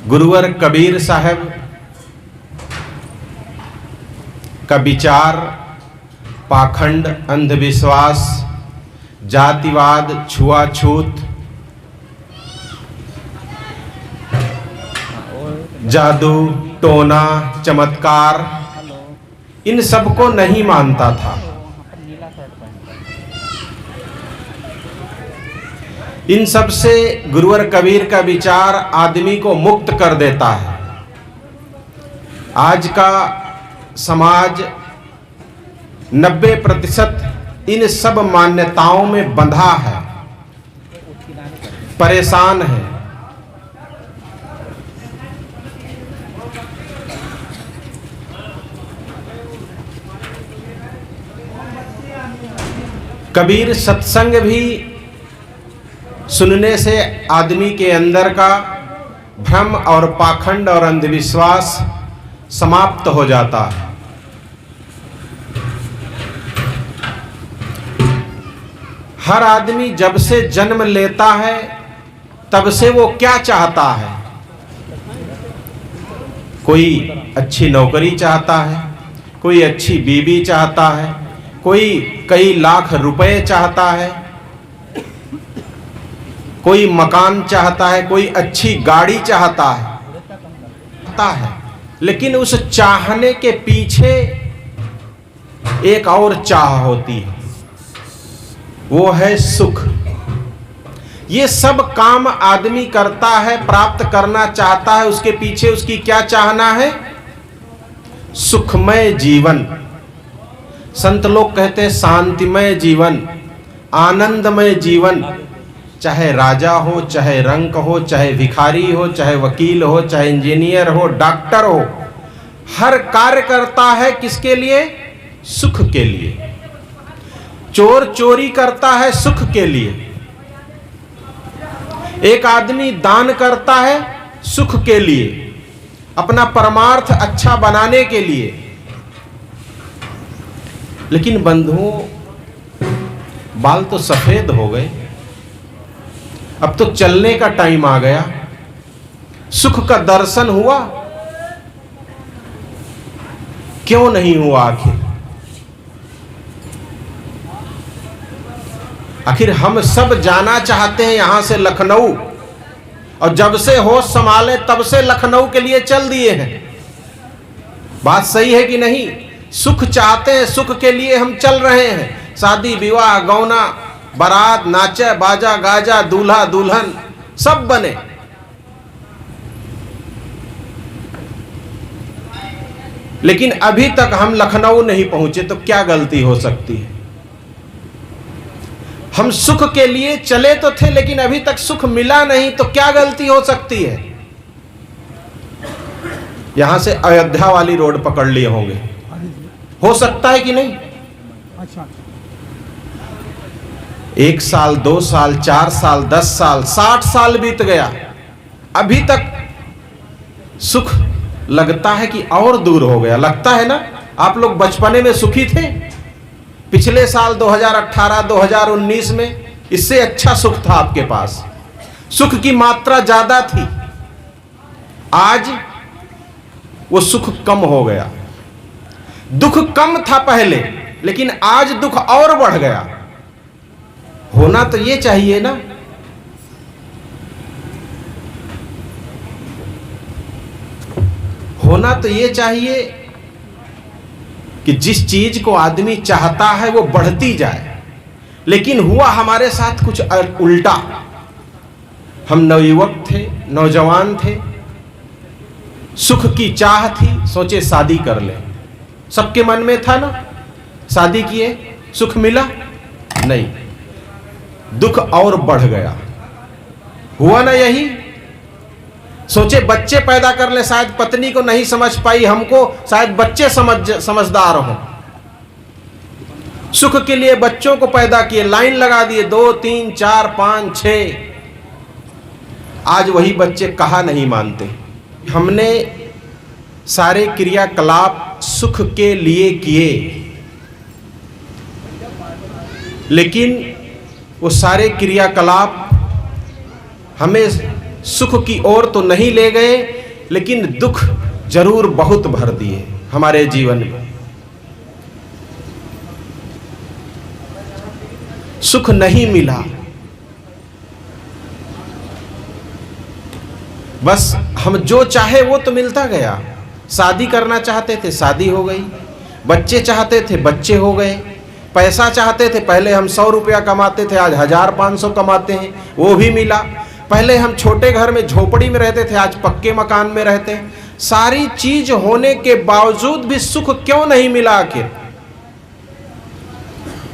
गुरुवर कबीर साहब का विचार पाखंड, अंधविश्वास, जातिवाद, छुआछूत, जादू, टोना, चमत्कार, इन सब को नहीं मानता था। इन सब से गुरुवर कबीर का विचार आदमी को मुक्त कर देता है। आज का समाज 90% इन सब मान्यताओं में बंधा है, परेशान है। कबीर सत्संग भी सुनने से आदमी के अंदर का भ्रम और पाखंड और अंधविश्वास समाप्त हो जाता है। हर आदमी जब से जन्म लेता है तब से वो क्या चाहता है? कोई अच्छी नौकरी चाहता है, कोई अच्छी बीवी चाहता है, कोई कई लाख रुपए चाहता है, कोई मकान चाहता है, कोई अच्छी गाड़ी चाहता है। लेकिन उस चाहने के पीछे एक और चाह होती है, वो है सुख। ये सब काम आदमी करता है, प्राप्त करना चाहता है, उसके पीछे उसकी क्या चाहना है? सुखमय जीवन। संत लोग कहते हैं शांतिमय जीवन, आनंदमय जीवन। चाहे राजा हो, चाहे रंक हो, चाहे भिखारी हो, चाहे वकील हो, चाहे इंजीनियर हो, डॉक्टर हो, हर कार्य करता है किसके लिए? सुख के लिए। चोर चोरी करता है सुख के लिए। एक आदमी दान करता है सुख के लिए, अपना परमार्थ अच्छा बनाने के लिए। लेकिन बंधुओं, बाल तो सफेद हो गए, अब तो चलने का टाइम आ गया। सुख का दर्शन हुआ? क्यों नहीं हुआ? आखिर हम सब जाना चाहते हैं यहां से लखनऊ, और जब से होश संभाले तब से लखनऊ के लिए चल दिए हैं। बात सही है कि नहीं? सुख चाहते हैं, सुख के लिए हम चल रहे हैं। शादी विवाह, गौना, बारात, नाचे, बाजा गाजा, दूल्हा दुल्हन सब बने। लेकिन अभी तक हम लखनऊ नहीं पहुंचे, तो क्या गलती हो सकती है? हम सुख के लिए चले तो थे, लेकिन अभी तक सुख मिला नहीं, तो क्या गलती हो सकती है? यहां से अयोध्या वाली रोड पकड़ लिए होंगे, हो सकता है कि नहीं? अच्छा। 1 साल, 2 साल, 4 साल, 10 साल, 60 साल बीत गया, अभी तक सुख लगता है कि और दूर हो गया। लगता है ना? आप लोग बचपने में सुखी थे? पिछले साल 2018, 2019 में इससे अच्छा सुख था आपके पास, सुख की मात्रा ज्यादा थी। आज वो सुख कम हो गया। दुख कम था पहले, लेकिन आज दुख और बढ़ गया। होना तो ये चाहिए ना? होना तो ये चाहिए कि जिस चीज को आदमी चाहता है वो बढ़ती जाए। लेकिन हुआ हमारे साथ कुछ उल्टा। हम नवयुवक थे, नौजवान थे, सुख की चाह थी, सोचे शादी कर ले। सबके मन में था ना? शादी किए, सुख मिला नहीं, दुख और बढ़ गया। हुआ ना यही? सोचे बच्चे पैदा कर ले, शायद पत्नी को नहीं समझ पाई हमको, शायद बच्चे समझदार हों। सुख के लिए बच्चों को पैदा किए, लाइन लगा दिए, 2, 3, 4, 5, 6। आज वही बच्चे कहा नहीं मानते। हमने सारे क्रियाकलाप सुख के लिए किए, लेकिन वो सारे क्रियाकलाप हमें सुख की ओर तो नहीं ले गए, लेकिन दुख जरूर बहुत भर दिए हमारे जीवन में। सुख नहीं मिला, बस हम जो चाहे वो तो मिलता गया। शादी करना चाहते थे, शादी हो गई। बच्चे चाहते थे, बच्चे हो गए। पैसा चाहते थे, पहले हम 100 रुपया कमाते थे, आज 1500 कमाते हैं, वो भी मिला। पहले हम छोटे घर में झोपड़ी में रहते थे, आज पक्के मकान में रहते हैं। सारी चीज होने के बावजूद भी सुख क्यों नहीं मिला आखिर?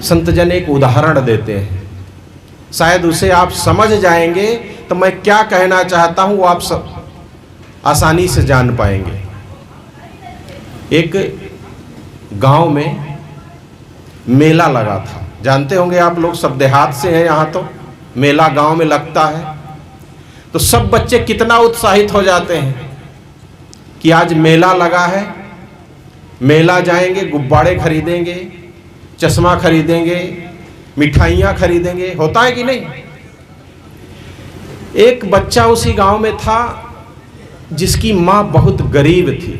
संत जन एक उदाहरण देते हैं, शायद उसे आप समझ जाएंगे तो मैं क्या कहना चाहता हूं वो आप सब आसानी से जान पाएंगे। एक गांव में मेला लगा था, जानते होंगे आप लोग, सब देहात से हैं यहाँ, तो मेला गांव में लगता है तो सब बच्चे कितना उत्साहित हो जाते हैं कि आज मेला लगा है, मेला जाएंगे, गुब्बारे खरीदेंगे, चश्मा खरीदेंगे, मिठाइयाँ खरीदेंगे। होता है कि नहीं? एक बच्चा उसी गांव में था जिसकी माँ बहुत गरीब थी।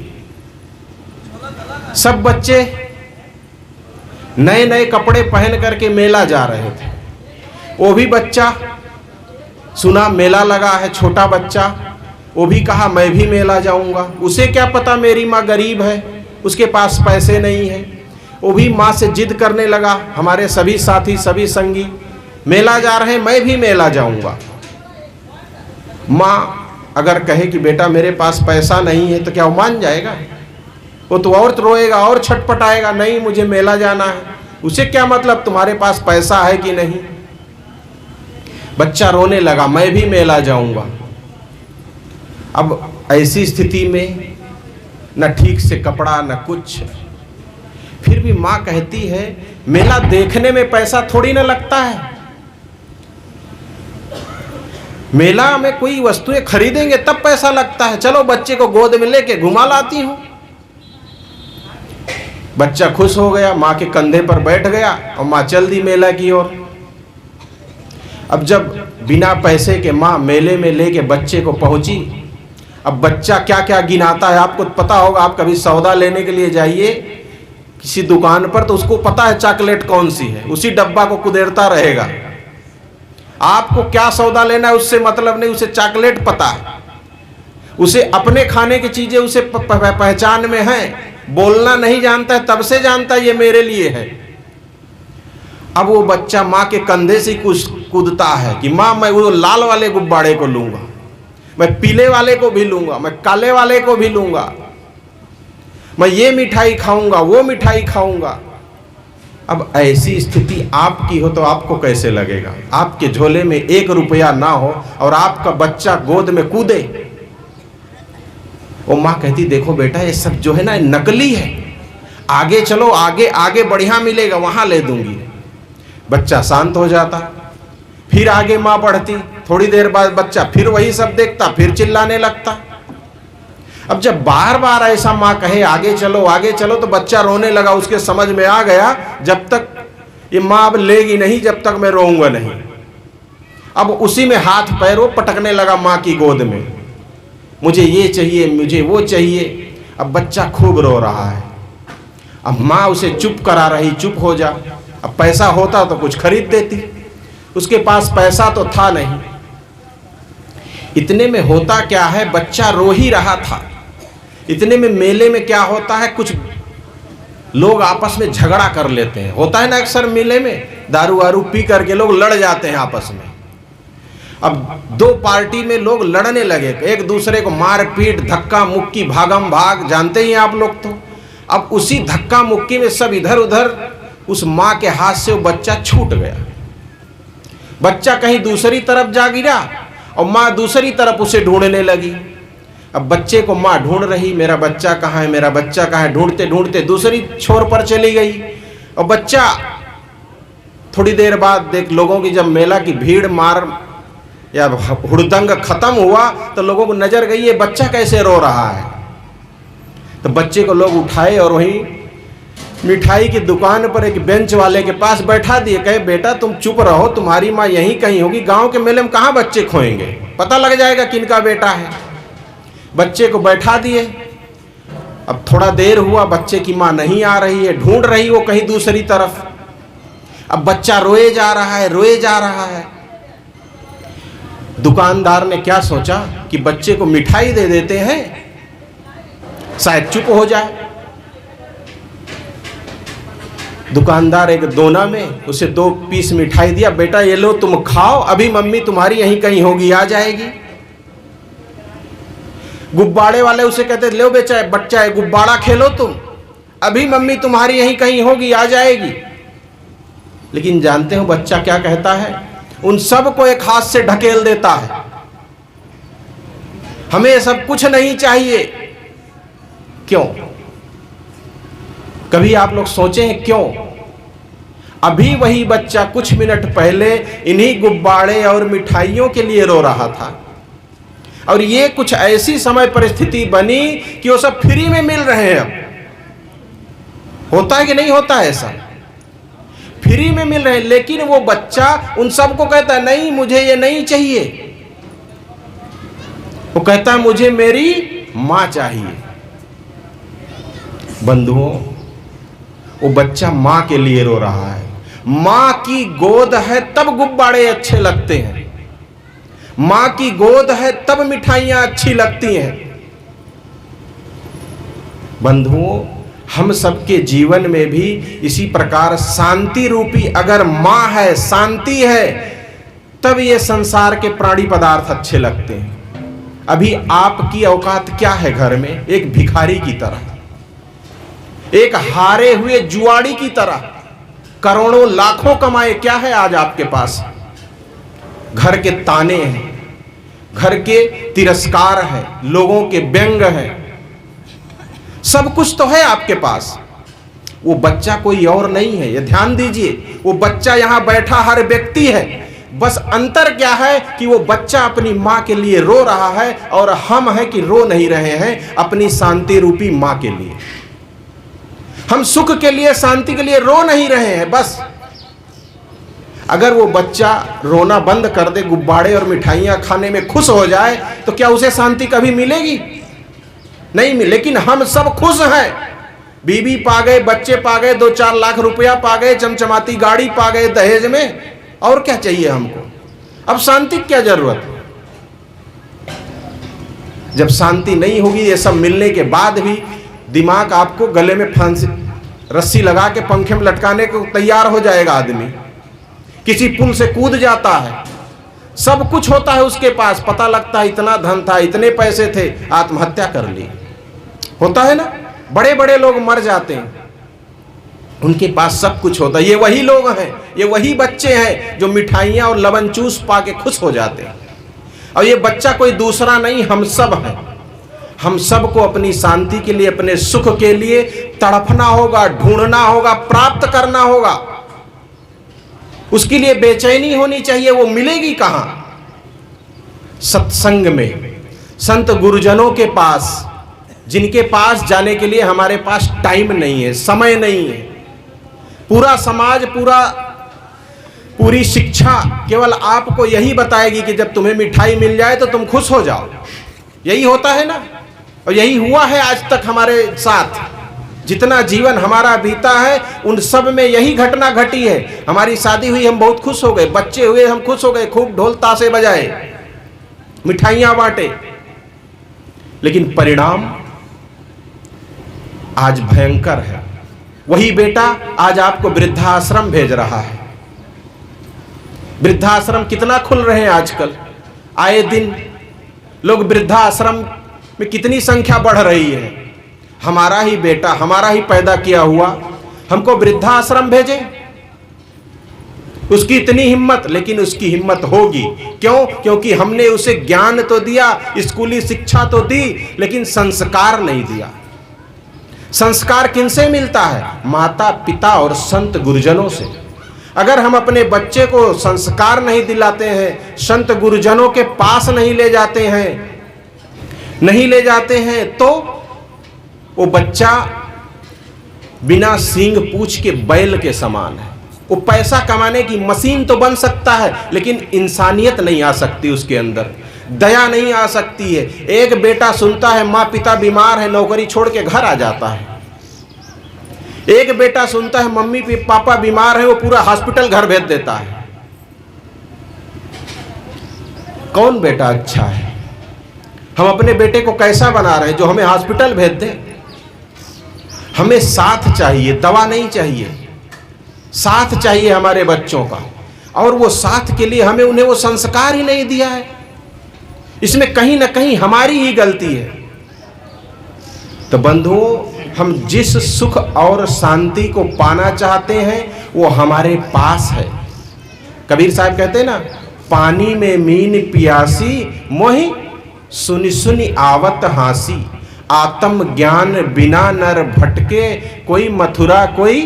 सब बच्चे नए नए कपड़े पहन करके मेला जा रहे थे। वो भी बच्चा सुना मेला लगा है, छोटा बच्चा, वो भी कहा मैं भी मेला जाऊंगा। उसे क्या पता मेरी माँ गरीब है, उसके पास पैसे नहीं है। वो भी माँ से जिद करने लगा, हमारे सभी साथी सभी संगी मेला जा रहे हैं, मैं भी मेला जाऊंगा। माँ अगर कहे कि बेटा मेरे पास पैसा नहीं है तो क्या वो मान जाएगा? वो तो और रोएगा और छटपटाएगा, नहीं मुझे मेला जाना है। उसे क्या मतलब तुम्हारे पास पैसा है कि नहीं? बच्चा रोने लगा, मैं भी मेला जाऊंगा। अब ऐसी स्थिति में न ठीक से कपड़ा न कुछ, फिर भी माँ कहती है मेला देखने में पैसा थोड़ी ना लगता है, मेला में कोई वस्तुएं खरीदेंगे तब पैसा लगता है, चलो बच्चे को गोद में लेके घुमा लाती हूं। बच्चा खुश हो गया, माँ के कंधे पर बैठ गया और माँ चल दी मेला की ओर। अब जब बिना पैसे के माँ मेले में लेके बच्चे को पहुंची, अब बच्चा क्या क्या गिनाता है आपको पता होगा। आप कभी सौदा लेने के लिए जाइए किसी दुकान पर तो उसको पता है चॉकलेट कौन सी है, उसी डब्बा को कुदेरता रहेगा। आपको क्या सौदा लेना है उससे मतलब नहीं, उसे चॉकलेट पता है, उसे अपने खाने की चीजें उसे पहचान में है, बोलना नहीं जानता है, तब से जानता है ये मेरे लिए है। अब वो बच्चा माँ के कंधे से कूदता है कि माँ मैं वो लाल वाले गुब्बारे को लूंगा, मैं पीले वाले को भी लूंगा, मैं काले वाले को भी लूंगा, मैं ये मिठाई खाऊंगा वो मिठाई खाऊंगा। अब ऐसी स्थिति आपकी हो तो आपको कैसे लगेगा? आपके झोले में 1 रुपया ना हो और आपका बच्चा गोद में कूदे। वो माँ कहती देखो बेटा ये सब जो है ना नकली है, आगे चलो, आगे आगे बढ़िया मिलेगा, वहां ले दूंगी। बच्चा शांत हो जाता, फिर आगे माँ बढ़ती, थोड़ी देर बाद बच्चा फिर वही सब देखता, फिर चिल्लाने लगता। अब जब बार बार ऐसा माँ कहे आगे चलो तो बच्चा रोने लगा। उसके समझ में आ गया जब तक ये माँ अब लेगी नहीं जब तक मैं रोऊंगा नहीं। अब उसी में हाथ पैरों पटकने लगा माँ की गोद में, मुझे ये चाहिए मुझे वो चाहिए। अब बच्चा खूब रो रहा है, अब माँ उसे चुप करा रही, चुप हो जा। अब पैसा होता तो कुछ खरीद देती, उसके पास पैसा तो था नहीं। इतने में होता क्या है, बच्चा रो ही रहा था। इतने में मेले में क्या होता है, कुछ लोग आपस में झगड़ा कर लेते हैं। होता है ना अक्सर मेले में, दारू वारू पी करके लोग लड़ जाते हैं आपस में। अब 2 पार्टी में लोग लड़ने लगे, एक दूसरे को मार पीट धक्का मुक्की भागम भाग, जानते ही आप लोग तो। अब उसी धक्का मुक्की में सब इधर उधर, उस माँ के हाथ से वो बच्चा छूट गया। बच्चा कहीं दूसरी तरफ जा गिरा और माँ दूसरी तरफ उसे ढूंढने लगी। अब बच्चे को माँ ढूंढ रही, मेरा बच्चा कहाँ है, मेरा बच्चा कहाँ है, ढूंढते ढूंढते दूसरी छोर पर चली गई। और बच्चा थोड़ी देर बाद देख लोगों की जब मेला की भीड़ मार या हुड़दंग खत्म हुआ तो लोगों को नजर गई ये बच्चा कैसे रो रहा है। तो बच्चे को लोग उठाए और वहीं मिठाई की दुकान पर एक बेंच वाले के पास बैठा दिए, कहे बेटा तुम चुप रहो, तुम्हारी माँ यहीं कहीं होगी, गांव के मेले में कहाँ बच्चे खोएंगे, पता लग जाएगा किनका बेटा है। बच्चे को बैठा दिए। अब थोड़ा देर हुआ, बच्चे की माँ नहीं आ रही है, ढूंढ रही वो कहीं दूसरी तरफ। अब बच्चा रोए जा रहा है, रोए जा रहा है। दुकानदार ने क्या सोचा कि बच्चे को मिठाई दे देते हैं, शायद चुप हो जाए। दुकानदार एक दोना में उसे 2 पीस मिठाई दिया, बेटा ये लो तुम खाओ, अभी मम्मी तुम्हारी यहीं कहीं होगी, आ जाएगी। गुब्बारे वाले उसे कहते लो बेचा बच्चा है, गुब्बारा खेलो तुम, अभी मम्मी तुम्हारी यहीं कहीं होगी, आ जाएगी। लेकिन जानते हो बच्चा क्या कहता है? उन सब को एक हाथ से ढकेल देता है, हमें सब कुछ नहीं चाहिए। क्यों? कभी आप लोग सोचे हैं क्यों? अभी वही बच्चा कुछ मिनट पहले इन्हीं गुब्बारे और मिठाइयों के लिए रो रहा था, और ये कुछ ऐसी समय परिस्थिति बनी कि वो सब फ्री में मिल रहे हैं। अब होता है कि नहीं होता है ऐसा? फ्री में मिल रहे हैं, लेकिन वो बच्चा उन सबको कहता है नहीं मुझे ये नहीं चाहिए। वो कहता है मुझे मेरी मां चाहिए। बंधुओं, वो बच्चा मां के लिए रो रहा है। मां की गोद है तब गुब्बारे अच्छे लगते हैं, मां की गोद है तब मिठाइयां अच्छी लगती हैं। बंधुओं, हम सबके जीवन में भी इसी प्रकार शांति रूपी अगर मां है, शांति है, तब ये संसार के प्राणी पदार्थ अच्छे लगते हैं। अभी आपकी औकात क्या है घर में? एक भिखारी की तरह, एक हारे हुए जुआड़ी की तरह। करोड़ों लाखों कमाए, क्या है आज आपके पास? घर के ताने हैं, घर के तिरस्कार है, लोगों के व्यंग हैं, सब कुछ तो है आपके पास। वो बच्चा कोई और नहीं है, ये ध्यान दीजिए। वो बच्चा यहां बैठा हर व्यक्ति है, बस अंतर क्या है कि वो बच्चा अपनी मां के लिए रो रहा है और हम हैं कि रो नहीं रहे हैं अपनी शांति रूपी मां के लिए। हम सुख के लिए, शांति के लिए रो नहीं रहे हैं। बस अगर वो बच्चा रोना बंद कर दे, गुब्बारे और मिठाइयां खाने में खुश हो जाए, तो क्या उसे शांति कभी मिलेगी? नहीं मिले। लेकिन हम सब खुश हैं, बीवी पा गए, बच्चे पा गए, 2-4 लाख रुपया पा गए, चमचमाती गाड़ी पा गए दहेज में, और क्या चाहिए हमको? अब शांति क्या जरूरत? जब शांति नहीं होगी, ये सब मिलने के बाद भी दिमाग आपको गले में फांसी रस्सी लगा के पंखे में लटकाने को तैयार हो जाएगा। आदमी किसी पुल से कूद जाता है, सब कुछ होता है उसके पास, पता लगता है इतना धन था, इतने पैसे थे, आत्महत्या कर ली। होता है ना, बड़े बड़े लोग मर जाते हैं, उनके पास सब कुछ होता है। ये वही लोग हैं, ये वही बच्चे हैं जो मिठाइयां और लवन चूस पा के खुश हो जाते हैं। और ये बच्चा कोई दूसरा नहीं, हम सब हैं। हम सबको अपनी शांति के लिए, अपने सुख के लिए तड़पना होगा, ढूंढना होगा, प्राप्त करना होगा। उसके लिए बेचैनी होनी चाहिए। वो मिलेगी कहां? सत्संग में, संत गुरुजनों के पास, जिनके पास जाने के लिए हमारे पास टाइम नहीं है, समय नहीं है। पूरा समाज, पूरी शिक्षा केवल आपको यही बताएगी कि जब तुम्हें मिठाई मिल जाए तो तुम खुश हो जाओ। यही होता है ना, और यही हुआ है आज तक हमारे साथ। जितना जीवन हमारा बीता है उन सब में यही घटना घटी है। हमारी शादी हुई, हम बहुत खुश हो गए, बच्चे हुए, हम खुश हो गए, खूब ढोल ताशे बजाए, मिठाइयां बांटे, लेकिन परिणाम आज भयंकर है। वही बेटा आज आपको वृद्धाश्रम भेज रहा है। वृद्धाश्रम कितना खुल रहे हैं आजकल, आए दिन लोग वृद्धाश्रम में कितनी संख्या बढ़ रही है। हमारा ही बेटा, हमारा ही पैदा किया हुआ हमको वृद्धाश्रम भेजे, उसकी इतनी हिम्मत। लेकिन उसकी हिम्मत होगी क्यों? क्योंकि हमने उसे ज्ञान तो दिया, स्कूली शिक्षा तो दी, लेकिन संस्कार नहीं दिया। संस्कार किनसे मिलता है? माता पिता और संत गुरुजनों से। अगर हम अपने बच्चे को संस्कार नहीं दिलाते हैं, संत गुरुजनों के पास नहीं ले जाते हैं, तो वो बच्चा बिना सींग पूंछ के बैल के समान है। वो पैसा कमाने की मशीन तो बन सकता है, लेकिन इंसानियत नहीं आ सकती उसके अंदर। दया नहीं आ सकती है। एक बेटा सुनता है माँ पिता बीमार है, नौकरी छोड़ के घर आ जाता है। एक बेटा सुनता है मम्मी पापा बीमार है, वो पूरा हॉस्पिटल घर भेज देता है। कौन बेटा अच्छा है? हम अपने बेटे को कैसा बना रहे हैं जो हमें हॉस्पिटल भेज दे? हमें साथ चाहिए, दवा नहीं चाहिए। साथ चाहिए हमारे बच्चों का, और वो साथ के लिए हमें उन्हें वो संस्कार ही नहीं दिया है। इसमें कहीं ना कहीं हमारी ही गलती है। तो बंधुओं, हम जिस सुख और शांति को पाना चाहते हैं वो हमारे पास है। कबीर साहब कहते हैं ना, पानी में मीन पियासी, मोहि सुनि सुनि आवत हासी। आत्म ज्ञान बिना नर भटके, कोई मथुरा कोई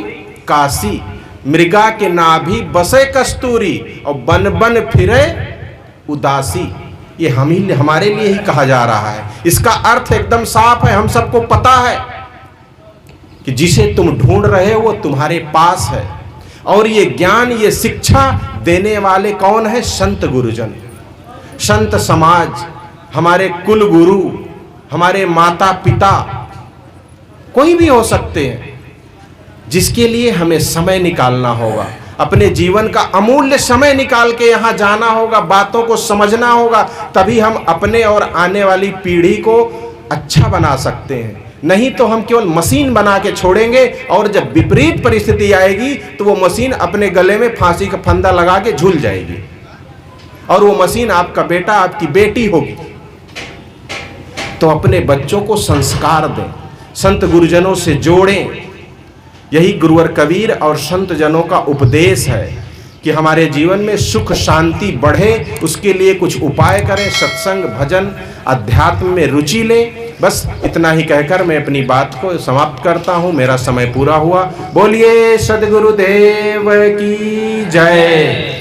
काशी। मृगा के नाभि बसे कस्तूरी, और बन बन फिरे उदासी। ये हमारे लिए ही कहा जा रहा है। इसका अर्थ एकदम साफ है, हम सबको पता है कि जिसे तुम ढूंढ रहे हो वो तुम्हारे पास है। और ये ज्ञान, ये शिक्षा देने वाले कौन है? संत गुरुजन, संत समाज, हमारे कुल गुरु, हमारे माता पिता, कोई भी हो सकते हैं, जिसके लिए हमें समय निकालना होगा। अपने जीवन का अमूल्य समय निकाल के यहाँ जाना होगा, बातों को समझना होगा, तभी हम अपने और आने वाली पीढ़ी को अच्छा बना सकते हैं। नहीं तो हम केवल मशीन बना के छोड़ेंगे, और जब विपरीत परिस्थिति आएगी तो वो मशीन अपने गले में फांसी का फंदा लगा के झूल जाएगी, और वो मशीन आपका बेटा आपकी बेटी होगी। तो अपने बच्चों को संस्कार दें, संत गुरुजनों से जोड़ें। यही गुरुवर कबीर और संत जनों का उपदेश है कि हमारे जीवन में सुख शांति बढ़े, उसके लिए कुछ उपाय करें। सत्संग, भजन, अध्यात्म में रुचि लें। बस इतना ही कहकर मैं अपनी बात को समाप्त करता हूँ। मेरा समय पूरा हुआ। बोलिए सद्गुरुदेव की जय।